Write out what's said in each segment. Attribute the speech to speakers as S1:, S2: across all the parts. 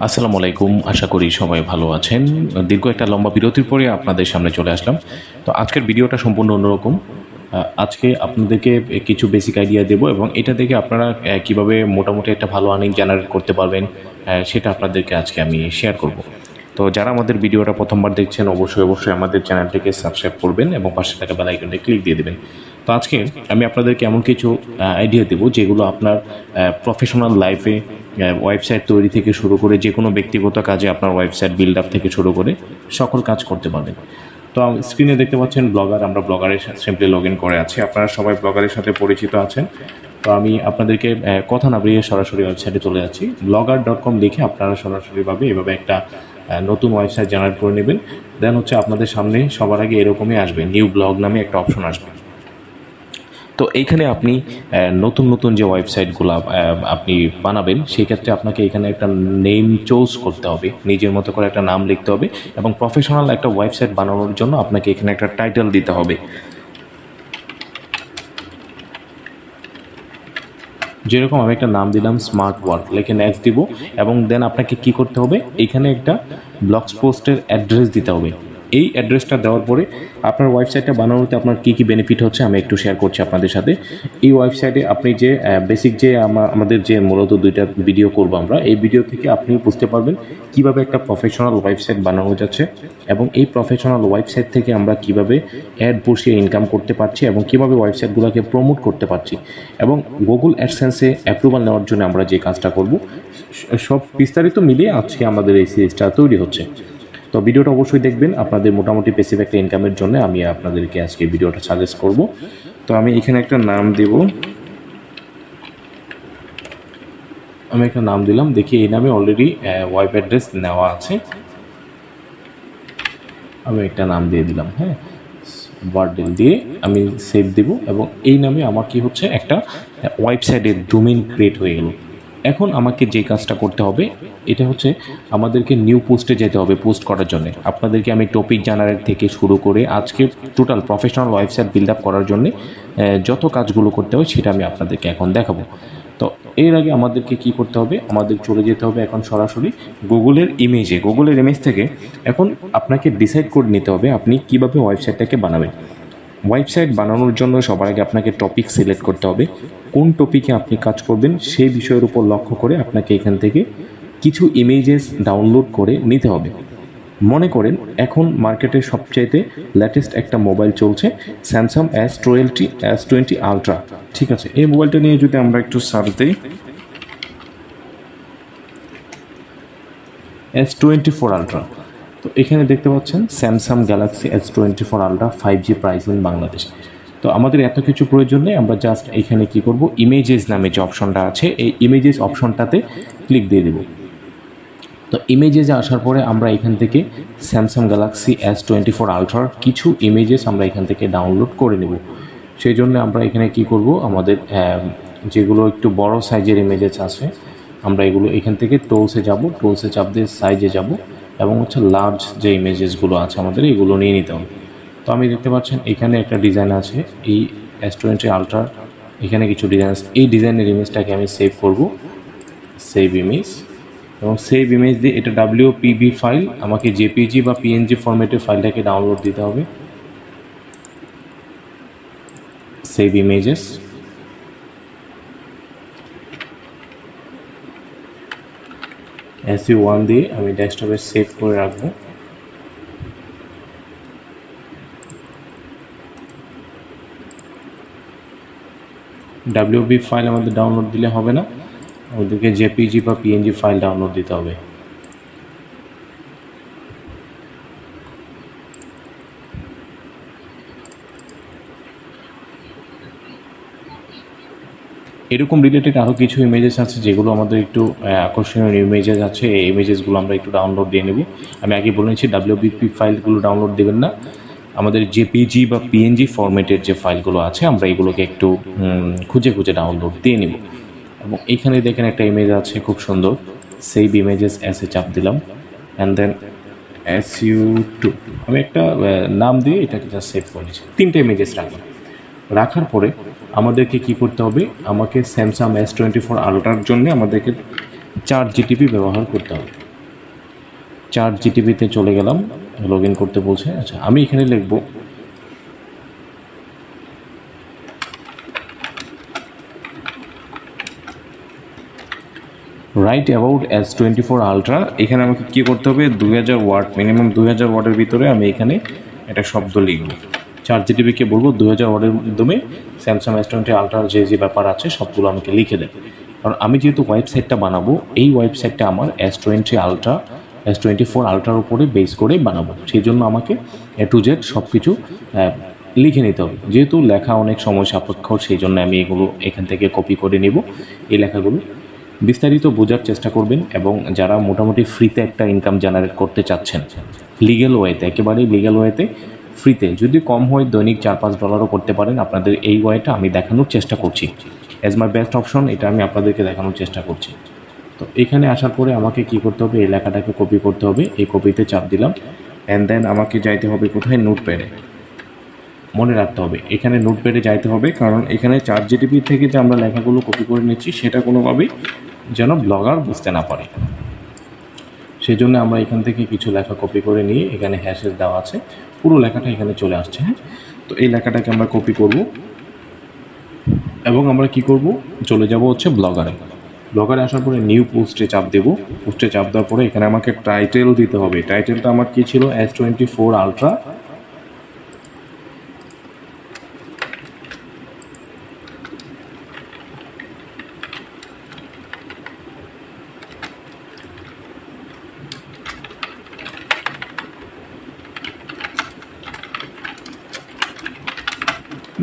S1: আসসালামু আলাইকুম। আশা করি সবাই ভালো আছেন। দীর্ঘ একটা লম্বা বিরতির পরে আপনাদের সামনে চলে আসলাম। তো আজকের ভিডিওটা সম্পূর্ণ অন্যরকম। আজকে আপনাদেরকে কিছু বেসিক আইডিয়া দেব এবং এটা দেখে আপনারা কিভাবে মোটামুটি একটা ভালো আর্নিং জেনারেট করতে পারবেন সেটা আপনাদেরকে আজকে আমি শেয়ার করব। তো যারা আমাদের ভিডিওটা প্রথমবার দেখছেন অবশ্যই আমাদের চ্যানেলটিকে সাবস্ক্রাইব করবেন এবং পাশে থাকা বেল আইকনটা ক্লিক দিয়ে দেবেন। তো আজকে আমি আপনাদেরকে এমন কিছু আইডিয়া দেবো যেগুলো আপনার প্রফেশনাল লাইফে ওয়েবসাইট তৈরি থেকে শুরু করে যে কোনো ব্যক্তিগত কাজে আপনার ওয়েবসাইট বিল্ড আপ থেকে শুরু করে সকল কাজ করতে পারবেন। তো স্ক্রিনে দেখতে পাচ্ছেন ব্লগার, আমরা ব্লগারের সিম্পলি লগ ইন করে আছি। আপনারা সবাই ব্লগারের সাথে পরিচিত আছেন। তো আমি আপনাদেরকে কথা না বাড়িয়ে সরাসরি ওয়েবসাইটে চলে যাচ্ছি। blogger.com লিখে আপনারা সরাসরিভাবে এভাবে একটা নতুন ওয়েবসাইট জেনারেট করে নেবেন। দেন হচ্ছে আপনাদের সামনে সবার আগে এরকমই আসবে, নিউ ব্লগ নামে একটা অপশন আসবে। তো এইখানে আপনি নতুন যে ওয়েবসাইটগুলো আপনি বানাবেন সেই ক্ষেত্রে আপনাকে এখানে একটা নেম চুজ করতে হবে, নিজের মতো করে একটা নাম লিখতে হবে এবং প্রফেশনাল একটা ওয়েবসাইট বানানোর জন্য আপনাকে এখানে একটা টাইটেল দিতে হবে। যেরকম আমি একটা নাম দিলাম স্মার্ট ওয়ার্ক, লিখে নেক্সট দিব এবং দেন আপনাকে কি করতে হবে, এখানে একটা ব্লগ পোস্টের অ্যাড্রেস দিতে হবে। এই অ্যাড্রেসটা দেওয়ার পরে আপনার ওয়েবসাইটটা বানানোতে আপনার কী কী বেনিফিট হচ্ছে আমি একটু শেয়ার করছি আপনাদের সাথে। এই ওয়েবসাইটে আপনি যে বেসিক যে আমাদের যে মূলত দুইটা ভিডিও করবো আমরা, এই ভিডিও থেকে আপনি বুঝতে পারবেন কিভাবে একটা প্রফেশনাল ওয়েবসাইট বানানো যাচ্ছে এবং এই প্রফেশনাল ওয়েবসাইট থেকে আমরা কিভাবে অ্যাড বসিয়ে ইনকাম করতে পারছি এবং কিভাবে ওয়েবসাইটগুলোকে প্রমোট করতে পারছি এবং গুগল অ্যাডসেন্সে অ্যাপ্রুভাল নেওয়ার জন্য আমরা যে কাজটা করব, সব বিস্তারিত মিলিয়ে আজকে আমাদের এই সিরিজটা তৈরি হচ্ছে। তো ভিডিওটা অবশ্যই দেখবেন, আপনাদের মোটামুটি বেসিক একটা ইনকামের জন্য আমি আপনাদেরকে আজকে ভিডিওটা সাজেস্ট করব। তো আমি এখানে একটা নাম দেব, আমি একটা নাম দিলাম, দেখি এই নামে অলরেডি ওয়েব অ্যাড্রেস নেওয়া আছে। আমি একটা নাম দিয়ে দিলাম, হ্যাঁ, ওয়ার্ডেল দিয়ে আমি সেভ দেব এবং এই নামে আমার কি হচ্ছে, একটা ওয়েবসাইটের ডোমেইন ক্রিয়েট হয়ে গেল। এখন আমাকে যে কাজটা করতে হবে এটা হচ্ছে আমাদেরকে নিউ পোস্টে যেতে হবে। পোস্ট করার জন্য আপনাদেরকে আমি টপিক জেনারেট থেকে শুরু করে আজকে total professional website build up করার জন্য যত কাজগুলো করতে হয় সেটা আমি আপনাদেরকে এখন দেখাবো। তো এর আগে আমাদেরকে কি করতে হবে, আমাদের চলে যেতে হবে এখন সরাসরি গুগলের ইমেজ থেকে এখন আপনাকে ডিসাইড করে নিতে হবে আপনি কিভাবে ওয়েবসাইটটাকে বানাবেন। ওয়েবসাইট বানানোর জন্য সবার আগে আপনাকে টপিক সিলেক্ট করতে হবে, কোন টপিকে আপনি কাজ করবেন সেই বিষয়ের উপর লক্ষ্য করে আপনাকে এখান থেকে কিছু ইমেজেস ডাউনলোড করে নিতে হবে। মনে করেন এখন মার্কেটে সবচাইতে লেটেস্ট একটা মোবাইল চলছে, স্যামসাং S20 আলট্রা। ঠিক আছে, এই মোবাইলটা নিয়ে যদি আমরা একটু সার্চ দিই, S24 আলট্রা। তো এখানে দেখতে পাচ্ছেন Samsung Galaxy S24 ultra 5G price in Bangladesh. তো আমাদের এত কিছু প্রয়োজন নেই, আমরা জাস্ট এখানে কি করব, ইমেজেস নামে যে অপশনটা আছে এই ইমেজেস অপশনটাতে ক্লিক দিয়ে দেব। তো ইমেজেসে আসার পরে আমরা এখান থেকে স্যামসাং গ্যালাক্সি S24 আলট্রার কিছু ইমেজেস আমরা এখান থেকে ডাউনলোড করে নেব। সেই জন্য আমরা এখানে কি করব, আমাদের যেগুলো একটু বড় সাইজের ইমেজেস আছে আমরা এগুলো এখান থেকে টুলসে যাব, টুলসে চাপ দিয়ে সাইজে যাব এবং হচ্ছে লার্জ যে ইমেজেসগুলো আছে আমাদের এগুলো নিয়ে নিতে হবে। তো আমি দেখতে পাচ্ছেন এখানে একটা ডিজাইন আছে, এই S20 আলট্রার এখানে কিছু ডিজাইন আছে। এই ডিজাইনের ইমেজটাকে আমি সেভ করব, সেভ ইমেজ, এবং সেভ ইমেজ দিয়ে এটা WPB ফাইল, আমাকে JPG বা PNG ফরম্যাটে ফাইলটাকে ডাউনলোড দিতে হবে। সেভ ইমেজেস, SE1 দিয়ে আমি ডেস্কটপে সেভ করে রাখবো। WPB ফাইল আমাদের ডাউনলোড দিলে হবে না, আমাদেরকে JPG বা PNG ফাইল ডাউনলোড দিতে হবে। এরকম রিলেটেড আরও কিছু ইমেজেস আছে যেগুলো আমাদের একটু আকর্ষণীয় ইমেজেস আছে, এই ইমেজেসগুলো আমরা একটু ডাউনলোড দিয়ে নেব। আমি আগে বলেছি WPB ফাইলগুলো ডাউনলোড দেবেন না, আমাদের JPG বা PNG ফরম্যাটের যে ফাইলগুলো আছে আমরা এগুলোকে একটু খুঁজে ডাউনলোড দিয়ে নেব। এবং এইখানে দেখেন একটা ইমেজ আছে খুব সুন্দর, সেভ ইমেজেস এসে চাপ দিলাম অ্যান্ড দেন SU2 আমি একটা নাম দিয়ে এটাকে জাস্ট সেভ করে নিচ্ছি। 3টে ইমেজেস রাখার পরে আমাদেরকে কি করতে হবে, আমাকে স্যামসাং S24 আলট্রার জন্য আমাদেরকে 4 GTP ব্যবহার করতে হবে। চার্ট জিটিপিতে চলে গেলাম, লগ ইন করতে বলছে। আচ্ছা, আমি এখানে লিখব রাইট অ্যাবাউট S24 আলট্রা। এখানে আমাকে কী করতে হবে, 2000 ওয়াট, মিনিমাম 2000 ওয়াটের ভিতরে আমি এখানে একটা শব্দ লিখব। চার্ট জিটিপিকে বলবো 2000 ওয়াটের মাধ্যমে স্যামসাং S20 আলট্রার যে যে ব্যাপার আছে সবগুলো আমাকে লিখে দেয়। কারণ আমি যেহেতু ওয়েবসাইটটা বানাবো, এই ওয়েবসাইটটা আমার S20 আলট্রা, S24 আলট্রার উপরে বেস করে বানাবো, সেই জন্য আমাকে A to Z সব কিছু লিখে নিতে হবে। যেহেতু লেখা অনেক সময় সাপেক্ষ, সেই জন্য আমি এগুলো এখান থেকে কপি করে নেব। এই লেখাগুলো বিস্তারিত বোঝার চেষ্টা করবেন, এবং যারা মোটামুটি ফ্রিতে একটা ইনকাম জেনারেট করতে চাচ্ছেন লিগ্যাল ওয়েতে, একেবারেই লিগ্যাল ওয়েতে ফ্রিতে, যদি কম হয় দৈনিক $4-5 করতে পারেন, আপনাদের এই ওয়েটা আমি দেখানোর চেষ্টা করছি। অ্যাজ মাই বেস্ট অপশন এটা আমি আপনাদেরকে দেখানোর চেষ্টা করছি। তো এখানে আসার পরে আমাকে কি করতে হবে, এই লেখাটাকে কপি করতে হবে, এই কপিতে চাপ দিলাম। অ্যান্ড দেন আমাকে যাইতে হবে কোথায়, নোটপ্যাডে। মনে রাখতে হবে এখানে নোটপ্যাডে যাইতে হবে, কারণ এখানে চার্ট জিটিপি থেকে যে আমরা লেখাগুলো কপি করে নিচ্ছি সেটা কোনোভাবেই যেন ব্লগার বুঝতে না পারে। সেই জন্য আমরা এখান থেকে কিছু লেখা কপি করে নিয়ে, এখানে হ্যাশেস দেওয়া আছে, পুরো লেখাটা এখানে চলে আসছে। হ্যাঁ, তো এই লেখাটাকে আমরা কপি করব, এবং আমরা কি করব, চলে যাব হচ্ছে ব্লগারে। ব্লগারে আসার পরে নিউ পোস্টে চাপ দেব। পোস্টে চাপ দেওয়ার পরে এখানে আমাকে টাইটেল দিতে হবে। টাইটেলটা আমার কি ছিল, S24 আলট্রা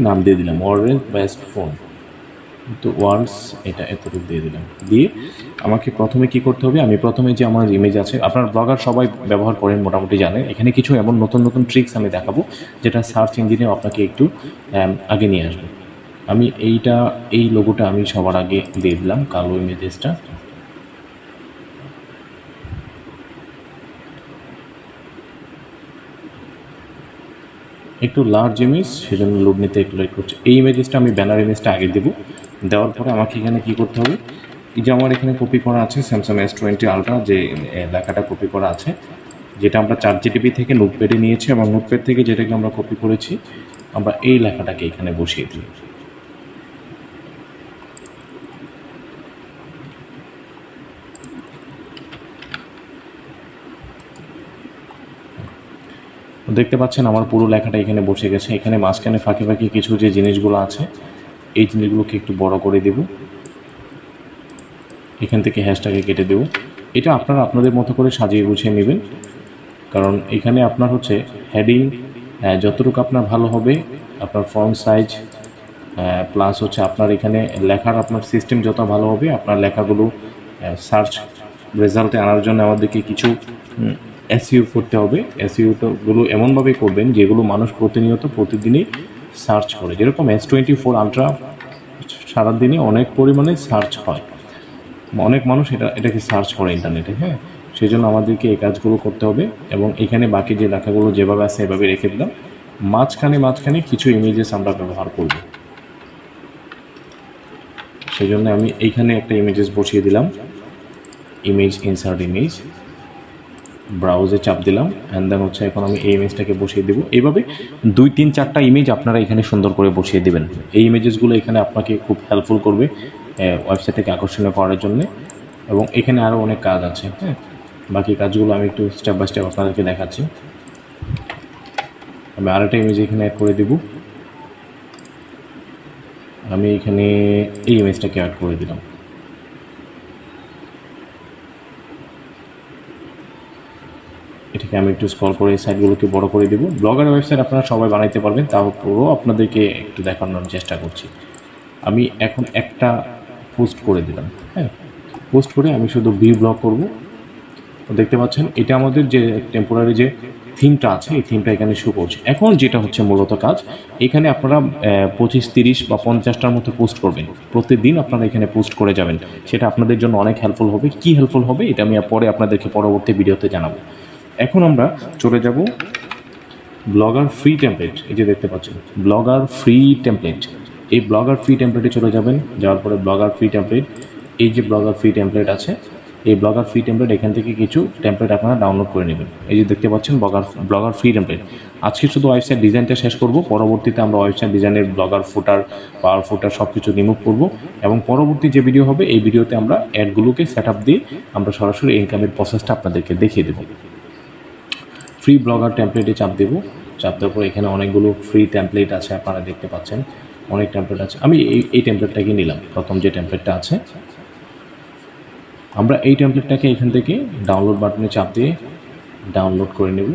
S1: নাম দিয়ে দিলাম, ওয়ার্ল্ডস বেস্ট ফোন, তো ওয়ার্ডস এটা এতটুকু দিয়ে দিলাম। দিয়ে আমাকে প্রথমে কি করতে হবে, আমি প্রথমে যে আমার ইমেজ আছে, আপনার ব্লগার সবাই ব্যবহার করেন মোটামুটি জানেন, এখানে কিছু এমন নতুন নতুন ট্রিক্স আমি দেখাবো যেটা সার্চ ইঞ্জিনে আপনাকে একটু আগে নিয়ে আসবে। আমি এই লোগোটা আমি সবার আগে দিয়ে দিলাম, কালো ইমেজেসটা। একটু লার্জ ইমেজ, সেজন্য লোড নিতে একটু লেট করছে। এই ইমেজেসটা আমি ব্যানার ইমেজটা আগে দেবো। দেওয়ার পরে আমাকে এখানে কী করতে হবে, এই যে আমার এখানে কপি করা আছে স্যামসাং S20 আলট্রা, যে লেখাটা কপি করা আছে, যেটা আমরা চার্ট জিটিপি থেকে নোটপ্যাডে নিয়েছি, এবং নোটপ্যাড থেকে যেটাকে আমরা কপি করেছি, আমরা এই লেখাটাকে এখানে বসিয়ে দিই। দেখতে পাচ্ছেন আমার পুরো লেখাটা এখানে বসে গেছে। এখানে মাঝখানে ফাঁকে ফাঁকে কিছু যে জিনিসগুলো আছে, এই জিনিসগুলোকে একটু বড় করে দেব। এখান থেকে হ্যাশটাকে কেটে দেব। এটা আপনারা আপনাদের মতো করে সাজিয়ে গুছিয়ে নেবেন, কারণ এখানে আপনার হচ্ছে হেডিং যতটুকু আপনার ভালো হবে, আপনার ফন্ট সাইজ প্লাস হচ্ছে আপনার এখানে লেখার আপনার সিস্টেম যত ভালো হবে, আপনার লেখাগুলো সার্চ রেজাল্টে আনার জন্য আমাদেরকে কিছু এসইও করতে হবে। এসইওগুলো এমনভাবে করবেন যেগুলো মানুষ প্রতিদিনই সার্চ করে। যেরকম S24 আলট্রা সারাদিনে অনেক পরিমাণে সার্চ হয়, অনেক মানুষ এটাকে সার্চ করে ইন্টারনেটে। হ্যাঁ, সেই জন্য আমাদেরকে এই কাজগুলো করতে হবে। এবং এখানে বাকি যে লেখাগুলো যেভাবে আছে এভাবে রেখে দিলাম। মাঝখানে কিছু ইমেজেস আমরা ব্যবহার করব, সেই জন্য আমি এইখানে একটা ইমেজেস বসিয়ে দিলাম। ইমেজ, ইনসার্ট ইমেজ, ব্রাউজে চাপ দিলাম, অ্যান্ড দেন হচ্ছে এখন আমি এই ইমেজটাকে বসিয়ে দেবো। এইভাবে 2-3-4টা ইমেজ আপনারা এখানে সুন্দর করে বসিয়ে দেবেন। এই ইমেজেসগুলো এখানে আপনাকে খুব হেল্পফুল করবে ওয়েবসাইটটাকে আকর্ষণীয় করার জন্য। এবং এখানে আরও অনেক কাজ আছে। হ্যাঁ, বাকি কাজগুলো আমি একটু স্টেপ বাই স্টেপ আপনাদেরকে দেখাচ্ছি। আমি আরেকটা ইমেজ এখানে অ্যাড করে দেব। আমি এখানে এই ইমেজটাকে অ্যাড করে দিলাম। এটাকে আমি একটু স্ক্রল করে সাইটগুলোকে বড় করে দেবো। ব্লগার ওয়েবসাইট আপনারা সবাই বানাইতে পারবেন, তাও পুরো আপনাদেরকে একটু দেখানোর চেষ্টা করছি। আমি এখন একটা পোস্ট করে দিলাম। হ্যাঁ, পোস্ট করে আমি শুধু ভিউ ব্লগ করব। দেখতে পাচ্ছেন এটা আমাদের যে টেম্পোরারি যে থিমটা আছে, এই থিমটা এখানে শো করছে। এখন যেটা হচ্ছে মূলত কাজ, এখানে আপনারা 25, 30 বা 50টার মতো পোস্ট করবেন। প্রতিদিন আপনারা এখানে পোস্ট করে যাবেন, সেটা আপনাদের জন্য অনেক হেল্পফুল হবে। কি হেল্পফুল হবে এটা আমি পরে আপনাদেরকে পরবর্তী ভিডিওতে জানাবো। এখন আমরা চলে যাব ব্লগার ফ্রি টেমপ্লেট। এই যে দেখতে পাচ্ছেন ব্লগার ফ্রি টেমপ্লেট, এই ব্লগার ফ্রি টেমপ্লেটে চলে যাবেন। যাওয়ার পরে ব্লগার ফ্রি টেমপ্লেট, এই যে ব্লগার ফ্রি টেমপ্লেট আছে, এই ব্লগার ফ্রি টেমপ্লেট এখান থেকে কিছু টেমপ্লেট আপনারা ডাউনলোড করে নেবেন। এই যে দেখতে পাচ্ছেন ব্লগার ফ্রি টেমপ্লেট। আজকে শুধু ওয়েবসাইট ডিজাইনটা শেষ করব, পরবর্তীতে আমরা ওয়েবসাইট ডিজাইনের ব্লগার ফুটার, পাওয়ার ফুটার সব কিছু রিমুভ করব এবং পরবর্তী যে ভিডিও হবে এই ভিডিওতে আমরা অ্যাডগুলোকে সেট আপ দিয়ে আমরা সরাসরি ইনকামের প্রসেসটা আপনাদেরকে দেখিয়ে দেবো। ফ্রি ব্লগার টেমপ্লেটে চাপ দেবো। চাপ দেওয়ার পর এখানে অনেকগুলো ফ্রি টেমপ্লেট আছে, আপনারা দেখতে পাচ্ছেন অনেক টেমপ্লেট আছে। আমি এই টেমপ্লেটটাকে নিলাম, প্রথম যে টেমপ্লেটটা আছে। আমরা এই টেমপ্লেটটাকে এখান থেকে ডাউনলোড বাটনে চাপ দিয়ে ডাউনলোড করে নেব।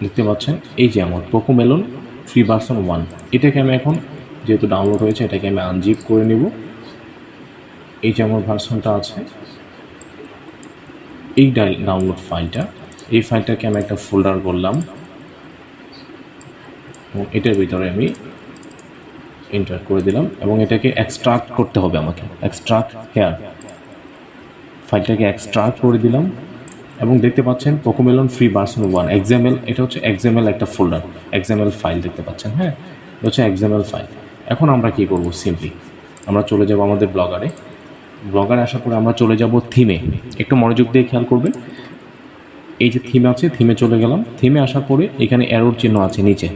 S1: দেখতে পাচ্ছেন এই যে আমার কোকোমেলন ফ্রি ভার্সন 1, এটাকে আমি এখন যেহেতু ডাউনলোড হয়েছে এটাকে আমি আনজিপ করে নেব। এই যে আমার ভার্সনটা আছে, এই ডাউনলোড ফাইলটা, এই ফাইলটাকে আমি একটা ফোল্ডার করলাম এবং এটার ভিতরে আমি এন্টার করে দিলাম এবং এটাকে এক্সট্রাক্ট করতে হবে আমাকে। এক্সট্রাক্ট হেয়ার, ফাইলটাকে এক্সট্রাক্ট করে দিলাম এবং দেখতে পাচ্ছেন কোকোমেলন ফ্রি ভার্সন 1 এক্সাম্পল। এটা হচ্ছে এক্সাম্পল একটা ফোল্ডার, এক্সাম্পল ফাইল দেখতে পাচ্ছেন। হ্যাঁ, এটা হচ্ছে এক্সাম্পল ফাইল। এখন আমরা কি করব, সিম্পলি আমরা চলে যাব আমাদের ব্লগারে। ব্লগারে আসার পরে আমরা চলে যাব থিমে। একটু মনোযোগ দিয়ে খেয়াল করবেন। এই যে থিম আছে, থিমে চলে গেলাম। থিমে আসার পরে এখানে অ্যারোর চিহ্ন আছে নিচে,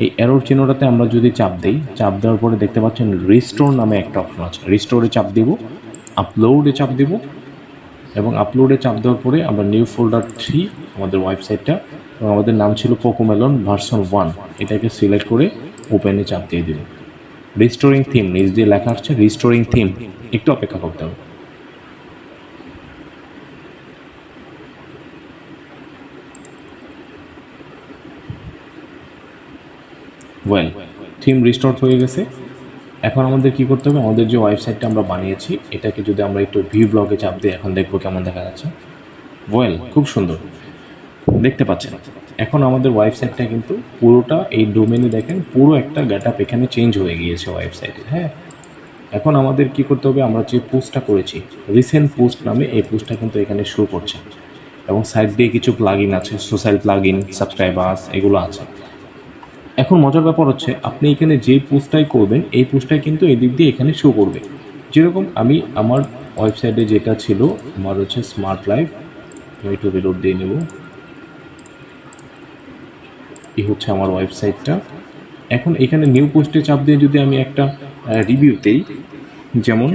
S1: এই অ্যারোর চিহ্নটাতে আমরা যদি চাপ দিই, চাপ দেওয়ার পরে দেখতে পাচ্ছেন রিস্টোর নামে একটা অপশন আছে। রিস্টোরে চাপ দেব, আপলোডে চাপ দেব এবং আপলোডে চাপ দেওয়ার পরে আমরা নিউ ফোল্ডার 3 আমাদের ওয়েবসাইটটা, এবং আমাদের নাম ছিল কোকোমেলন ভার্সন 1, এটাকে সিলেক্ট করে ওপেনে চাপ দিয়ে দেব। রিস্টোরিং থিম নিজ দিয়ে লেখা আসছে রিস্টোরিং থিম, একটু অপেক্ষা করতে হবে। ওয়েল, থিম রিস্টোর হয়ে গেছে। এখন আমাদের কি করতে হবে, আমাদের যে ওয়েবসাইটটা আমরা বানিয়েছি এটাকে যদি আমরা একটু ভিউ ব্লগে চাপ দিই, এখন দেখবো কেমন দেখা যাচ্ছে। ওয়েল, খুব সুন্দর দেখতে পাচ্ছেন। এখন আমাদের ওয়েবসাইটটা কিন্তু পুরোটা এই ডোমেনে দেখেন পুরো একটা গেটআপ এখানে চেঞ্জ হয়ে গিয়েছে ওয়েবসাইটে। হ্যাঁ, এখন আমাদের কি করতে হবে, আমরা যে পোস্টটা করেছি রিসেন্ট পোস্ট নামে, এই পোস্টটা কিন্তু এখানে শো করছে এবং সাইড দিয়ে কিছু প্লাগইন আছে, সোশ্যাল প্লাগইন, সাবস্ক্রাইবার্স, এগুলো আছে। এখন মজার ব্যাপার হচ্ছে আপনি এখানে যে পোস্টটাই করবেন এই পোস্টটাই কিন্তু এদিক দিয়ে এখানে শো করবে। যেরকম আমি আমার ওয়েবসাইটে যেটা ছিল, আমার হচ্ছে স্মার্ট লাইফ, একটু রিলোড দিয়ে নেব। এই হচ্ছে আমার ওয়েবসাইটটা। এখন এখানে নিউ পোস্টে চাপ দিয়ে যদি আমি একটা রিভিউতেই, যেমন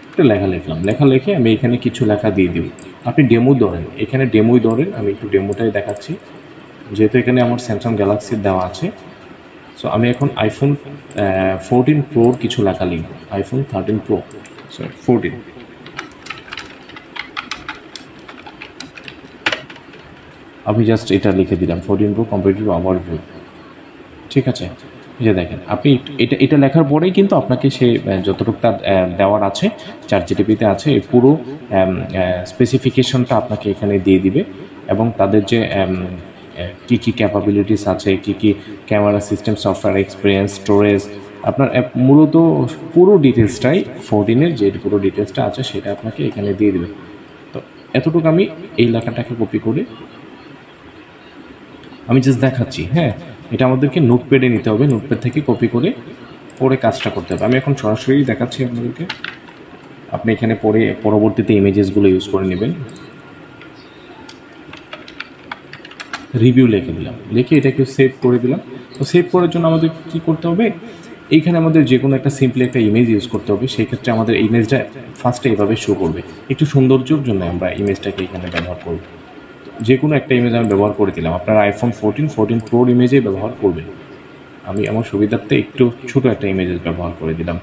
S1: একটা লেখা লিখলাম, লেখা লিখে আমি এখানে কিছু লেখা দিয়ে দিব। আপনি ডেমো ধরেন, এখানে ডেমোই ধরেন, আমি একটু ডেমোটাই দেখাচ্ছি। যেহেতু এখানে আমার স্যামসাং গ্যালাক্সির দেওয়া আছে, সো আমি এখন আইফোন 14 প্রোর কিছু লেখা লিখব। IPhone 13 pro, sorry 14। আমি জাস্ট এটা লিখে দিলাম 14 প্রো কম্পারেটিভ ওভারভিউ। ঠিক আছে, এই যে দেখেন আপনি এটা লেখার পরেই কিন্তু আপনাকে সে যতটুকু তার দেওয়ার আছে ChatGPT-তে আছে এই পুরো স্পেসিফিকেশনটা আপনাকে এখানে দিয়ে দিবে এবং তাদের যে কী কী ক্যাপাবিলিটিস আছে, কী কী camera system, software experience, storage, আপনার মূলত পুরো ডিটেলসটাই 14-এর যে পুরো ডিটেলসটা আছে সেটা আপনাকে এখানে দিয়ে দেবে। তো এতটুকু আমি এই লেখাটাকে কপি করে আমি জাস্ট দেখাচ্ছি। হ্যাঁ, এটা আমাদেরকে নোটপ্যাডে নিতে হবে, নোটপ্যাড থেকে কপি করে পরে কাজটা করতে হবে। আমি এখন সরাসরি দেখাচ্ছি আপনাদেরকে। আপনি এখানে পরে পরবর্তীতে ইমেজেসগুলো ইউজ করে নেবেন। রিভিউ লিখে দিলাম, লিখে এটাকে সেভ করে দিলাম। তো সেভ করার জন্য আমাদের কী করতে হবে, এইখানে আমাদের যে কোনো একটা সিম্পলি একটা ইমেজ ইউজ করতে হবে। সেই ক্ষেত্রে আমাদের ইমেজটা ফার্স্টে এভাবে শো করবে। একটু সৌন্দর্যের জন্য আমরা ইমেজটাকে এখানে ব্যবহার করব। যে কোনো একটা ইমেজ আমি ব্যবহার করে দিলাম, আপনারা আইফোন 14 প্রোর ইমেজে ব্যবহার করবেন। আমি আমার সুবিধার্থে একটু ছোটো একটা ইমেজেস ব্যবহার করে দিলাম।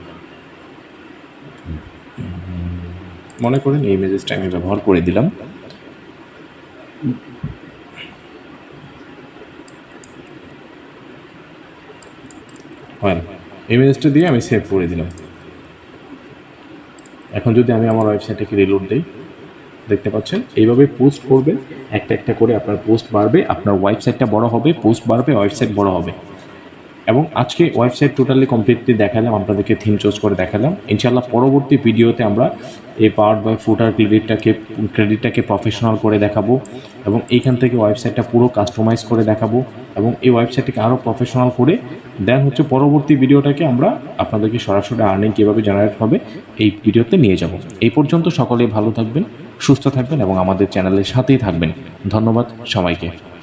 S1: মনে করেন এই ইমেজেসটা আমি ব্যবহার করে দিলাম। হয় না, ইমেজটা দিয়ে আমি সেভ করে দিলাম। এখন যদি আমি আমার ওয়েবসাইটটাকে রিলোড দিই, দেখতে পাচ্ছেন এইভাবে পোস্ট করবেন, একটা একটা করে আপনার পোস্ট বাড়বে, আপনার ওয়েবসাইটটা বড় হবে, পোস্ট বাড়বে, ওয়েবসাইট বড় হবে। এবং আজকে ওয়েবসাইট টোটালি কমপ্লিটলি দেখালাম, আপনাদেরকে থিম চুজ করে দেখালাম। ইনশাআল্লাহ পরবর্তী ভিডিওতে আমরা এই পাওয়ার বাই ফুটার ক্রেডিটটাকে প্রফেশনাল করে দেখাবো এবং এইখান থেকে ওয়েবসাইটটা পুরো কাস্টমাইজ করে দেখাবো। এবং এই ওয়েবসাইটটাকে আরও প্রফেশনাল করে দেন হচ্ছে পরবর্তী ভিডিওটাকে আমরা আপনাদেরকে সরাসরি আর্নিং কীভাবে জেনারেট হবে এই ভিডিওতে নিয়ে যাব। এই পর্যন্ত সকলেই ভালো থাকবেন, সুস্থ থাকবেন এবং আমাদের চ্যানেলের সাথেই থাকবেন। ধন্যবাদ সবাইকে।